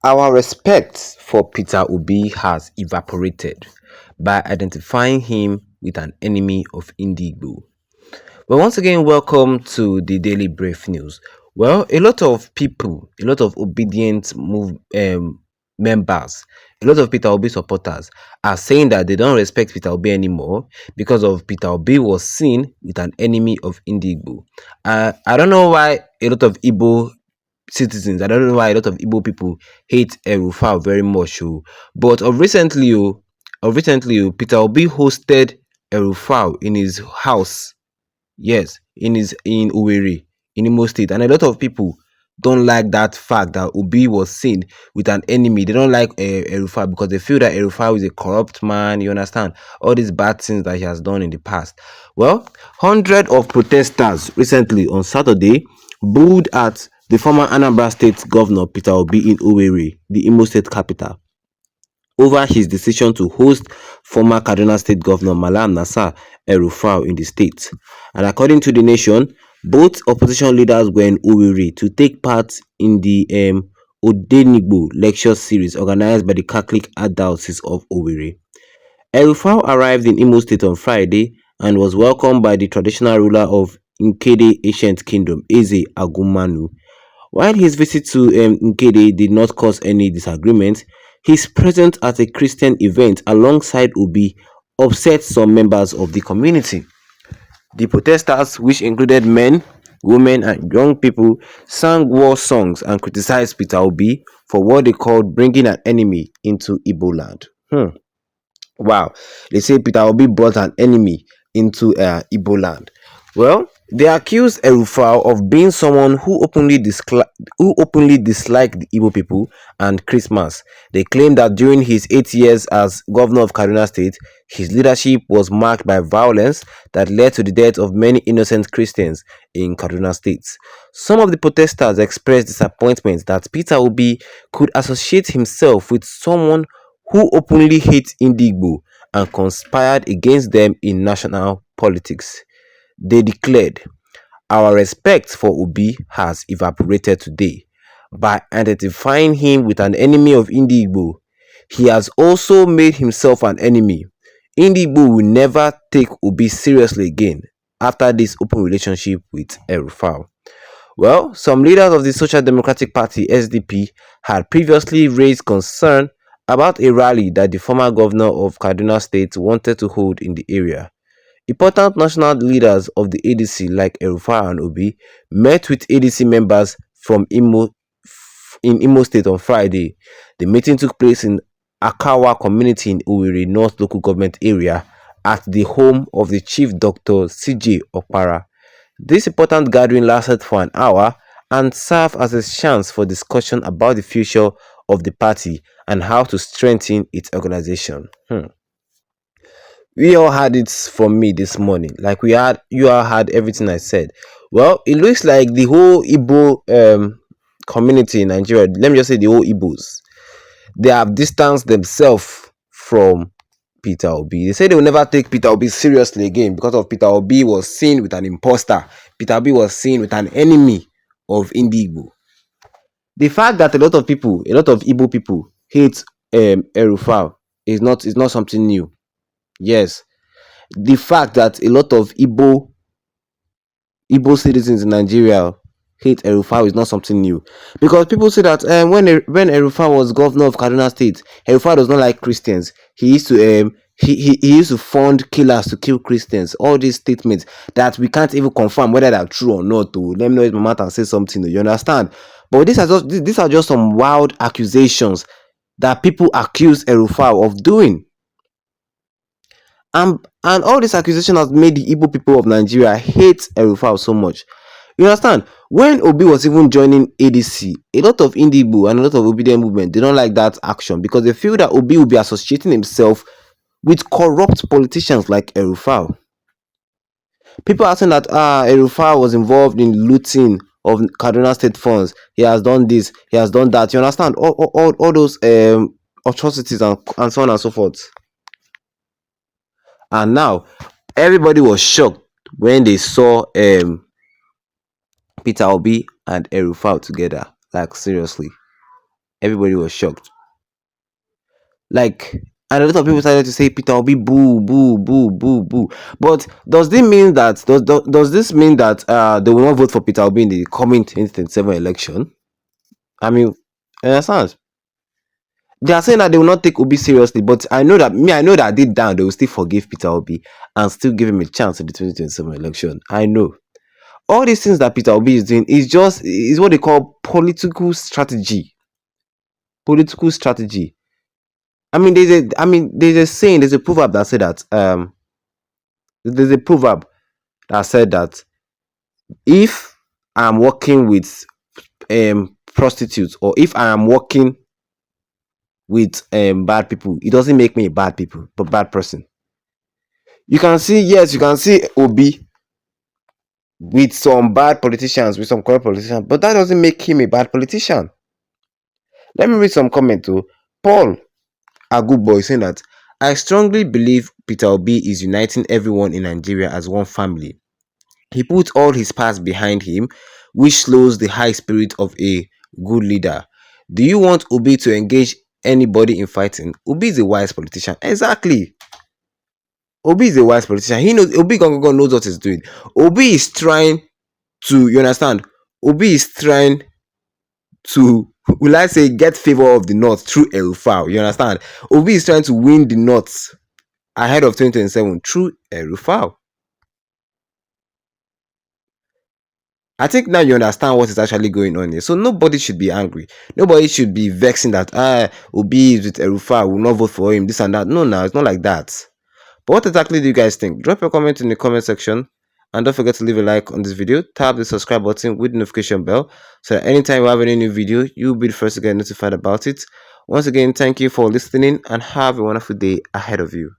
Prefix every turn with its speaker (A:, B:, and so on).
A: Our respect for Peter Obi has evaporated by identifying him with an enemy of Ndigbo. Well, once again, welcome to the Daily Brief News. Well, a lot of people, a lot of obedient members, a lot of Peter Obi supporters are saying that they don't respect Peter Obi anymore because of Peter Obi was seen with an enemy of Ndigbo. I don't know why a lot of Igbo citizens. I don't know why a lot of Igbo people hate Erufal very much. But of recently, Peter Obi hosted Erufal in his house. Yes, in Owerri, in Imo State, and a lot of people don't like that fact that Obi was seen with an enemy. They don't like Erufal because they feel that Erufal is a corrupt man. You understand all these bad things that he has done in the past. Well, hundreds of protesters recently on Saturday booed at the former Anambra State Governor Peter Obi in Owerri, the Imo State capital, over his decision to host former Kaduna State Governor Malam Nasser El-Rufai in the state. And according to the nation, both opposition leaders were in Owerri to take part in the Ndigbo lecture series organized by the Catholic Archdiocese of Owerri. El-Rufai arrived in Imo State on Friday and was welcomed by the traditional ruler of Nkede Ancient Kingdom, Eze Agumanu. While his visit to Nkede did not cause any disagreement, his presence at a Christian event alongside Obi upset some members of the community. The protesters, which included men, women, and young people, sang war songs and criticized Peter Obi for what they called bringing an enemy into Igbo land. Wow, they say Peter Obi brought an enemy into Igbo land. Well, they accused Erufal of being someone who openly disliked the Igbo people and Christmas. They claim that during his 8 years as governor of Kaduna State, his leadership was marked by violence that led to the death of many innocent Christians in Kaduna State. Some of the protesters expressed disappointment that Peter Obi could associate himself with someone who openly hates Ndigbo and conspired against them in national politics. They declared, "Our respect for Obi has evaporated today. By identifying him with an enemy of Ndigbo, he has also made himself an enemy. Ndigbo will never take Obi seriously again after this open relationship with Erufal." Well, some leaders of the Social Democratic Party (SDP) had previously raised concern about a rally that the former governor of Kaduna State wanted to hold in the area. Important national leaders of the ADC like El-Rufai and Obi met with ADC members from Imo State on Friday. The meeting took place in Akawa community in Owerri North local government area at the home of the Chief Dr. CJ Okpara. This important gathering lasted for an hour and served as a chance for discussion about the future of the party and how to strengthen its organization. We all had it from me this morning. Like you all had everything I said. Well, it looks like the whole Igbo community in Nigeria, let me just say the whole Igbos, they have distanced themselves from Peter Obi. They say they will never take Peter Obi seriously again because of Peter Obi was seen with an imposter. Peter Obi was seen with an enemy of Ndigbo. The fact that a lot of people, a lot of Igbo people hate Erufal is not something new. Yes, the fact that a lot of Igbo citizens in Nigeria hate Erufai is not something new, because people say that when Erufai was governor of Kaduna State, Erufai does not like Christians. He used to he used to fund killers to kill Christians. All these statements that we can't even confirm whether they're true or not. Let me know if my mouth and say something. You understand? But these are just some wild accusations that people accuse Erufai of doing. And all this accusation has made the Igbo people of Nigeria hate Erufai so much. You understand? When Obi was even joining ADC, a lot of Ndigbo and a lot of Obidient movement, they don't like that action because they feel that Obi will be associating himself with corrupt politicians like Erufai. People are saying that Erufai was involved in looting of Kaduna State funds. He has done this, he has done that. You understand? All those atrocities and so on and so forth. And now everybody was shocked when they saw Peter Obi and Erufai together. Like seriously. Everybody was shocked. Like, and a lot of people started to say Peter Obi boo boo boo boo boo. But does this mean that does this mean that they will not vote for Peter Obi in the coming 2027 election? I mean, you understand? They are saying that they will not take Obi seriously, but I know that deep down they will still forgive Peter Obi and still give him a chance in the 2027 election. I know. All these things that Peter Obi is doing is what they call political strategy. Political strategy. There's a saying, there's a proverb that said that there's a proverb that said that if I'm working with prostitutes, or if I am working with bad people, it doesn't make me a bad person. You can see, yes, you can see Obi with some bad politicians, with some corrupt politicians, but that doesn't make him a bad politician. Let me read some comment to Paul, a good boy, saying that I strongly believe Peter Obi is uniting everyone in Nigeria as one family. He puts all his past behind him, which slows the high spirit of a good leader. Do you want Obi to engage anybody in fighting? Obi is a wise politician. Exactly. Obi is a wise politician. He knows, Obi Gongogon knows what he's doing. Obi is trying to, you understand? Obi is trying to, will I say, get favor of the North through Erufao. You understand? Obi is trying to win the North ahead of 2027 through Erufao. I think now you understand what is actually going on here. So nobody should be angry. Nobody should be vexing that Obi is with Erufao, will not vote for him, this and that. No, it's not like that. But what exactly do you guys think? Drop your comment in the comment section. And don't forget to leave a like on this video. Tap the subscribe button with the notification bell so that anytime we have any new video, you'll be the first to get notified about it. Once again, thank you for listening and have a wonderful day ahead of you.